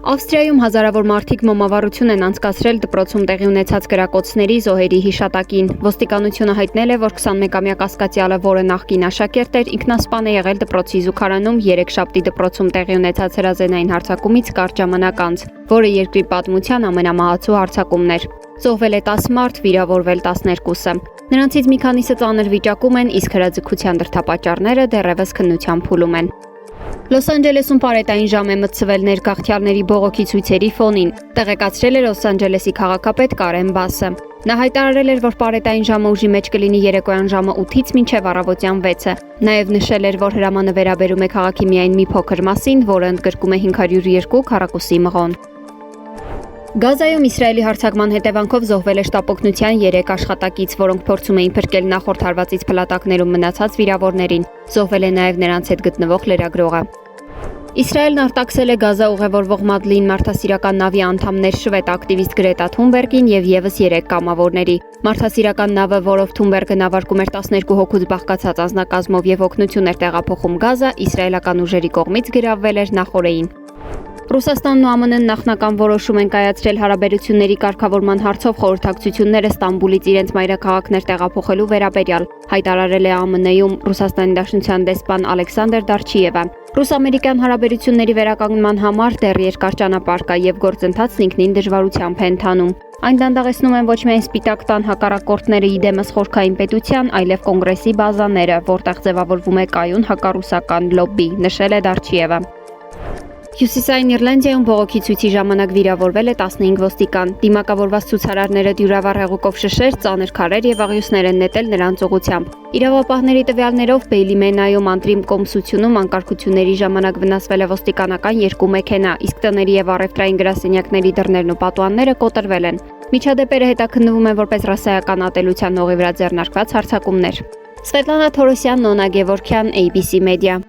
Ավստրիայում հազարավոր մարդիկ մոմավառություն են անցկացրել դպրոցում տեղի ունեցած կրակոցների զոհերի հիշատակին։ Ոստիկանությունը հայտնել է, որ 21-ամյա կասկածյալը, որը նախկին աշակերտ էր, ինքնասպան է եղել դպրոցի զուգարանում երեքշաբթի դպրոցում տեղի ունեցած հրազենային հարձակումից կարճ ժամանակ անց, որը երկրի պատմության ամենամահացու հարձակումն էր։ Զոհվել է 10 մարդ, վիրավորվել 12-ը։ Նրանցից մի քանիսը ծանր վիճակում են, իսկ հրաձգության դրդապատճառները դեռևս քննության փուլում են։ Լոս Անջելեսում պարետային ժամ է մտցվել ներգաղթյալների բողոքի ցույցերի ֆոնին, տեղեկացրել է Լոս Անջելեսի քաղաքապետ Կարեն Բասը։ Նա հայտարարել էր, որ պարետային ժամը ուժի մեջ կլինի երեկոյան ժամը 8-ից մինչև առավոտյան 6-ը։ Նաև նշել էր, որ հրամանը վերաբերում է քաղաքի միայն մի փոքր մասին, որը ընդգրկում է 502 քառակուսի մղոն։ Գազայում Իսրայելի հարձակման հետևանքով զոհվել է շտապօգնության 3 աշխատակից, որոնք փորձում էին փրկել նախորդ հարվածից փլատակներում մնացած վիրավորներին։ Զոհվել է նաև նրանց հետ գտնվող լրագրողը։ Իսրայելն արտաքսել է Գազա ուղևորվող Մադլին մարդասիրական նավի անդամներ շվեդ ակտիվիստ Գրետա Թունբերգին եւ եւս 3 կամավորների։ Մարդասիրական նավը, որով Թունբերգը նավարկում էր 12 հոգուց բաղկացած անձնակազմով եւ օգնություն էր տեղափոխում Գազա, իսրայելական ուժերի կողմից գրավվել էր նախօրեին։ Ռուսաստանն ու ԱՄՆ-ն նախնական որոշում են կայացրել հարաբերությունների կարգավորման հարցով խորհրդակցությունները Ստամբուլից իրենց մայրաքաղաքներ տեղափոխելու վերաբերյալ, հայտարարել է ԱՄՆ-ում Ռուսաստանի Դաշնության դեսպան Ալեքսանդր Դարչիևը։ Ռուս-ամերիկյան հարաբերությունների վերականգնման համար դեռ երկար ճանապարհ կա եւ գործընթացն ինքնին դժվարությամբ է ընթանում։ Այն դանդաղեցնում են ոչ միայն Սպիտակ տան հակառակորդները իդեմս խորքային պետության, այլև կոնգրեսի բազաները, որտեղ ձևավորվում է կայուն հակառուսական լոբբի, նշել է Դարչիևը։ Հյուսիսային Իռլանդիայում բողոքի ցույցի ժամանակ վիրավորվել է 15 ոստիկան։ Դիմակավորված ցուցարարները դյուրավառ հեղուկով շշեր, ծանր քարեր եւ աղյուսներ են նետել նրանց ուղղությամբ։ Իրավապահների տվյալներով Բեյլիմենայում անտրիմ կոմսությունում անկարգությունների ժամանակ վնասվել է ոստիկանական 2 մեքենա, իսկ տների եւ առևտրային գրասենյակների դռներն ու պատուհանները կոտրվել են։ Միջադեպերը հետաքննվում են որպես ռասայական ատելության հողի վրա ձեռնարկված հարձակումներ։ Սվետլանա Թորոսյան, Նոնա Գևորգյան, ABC Media։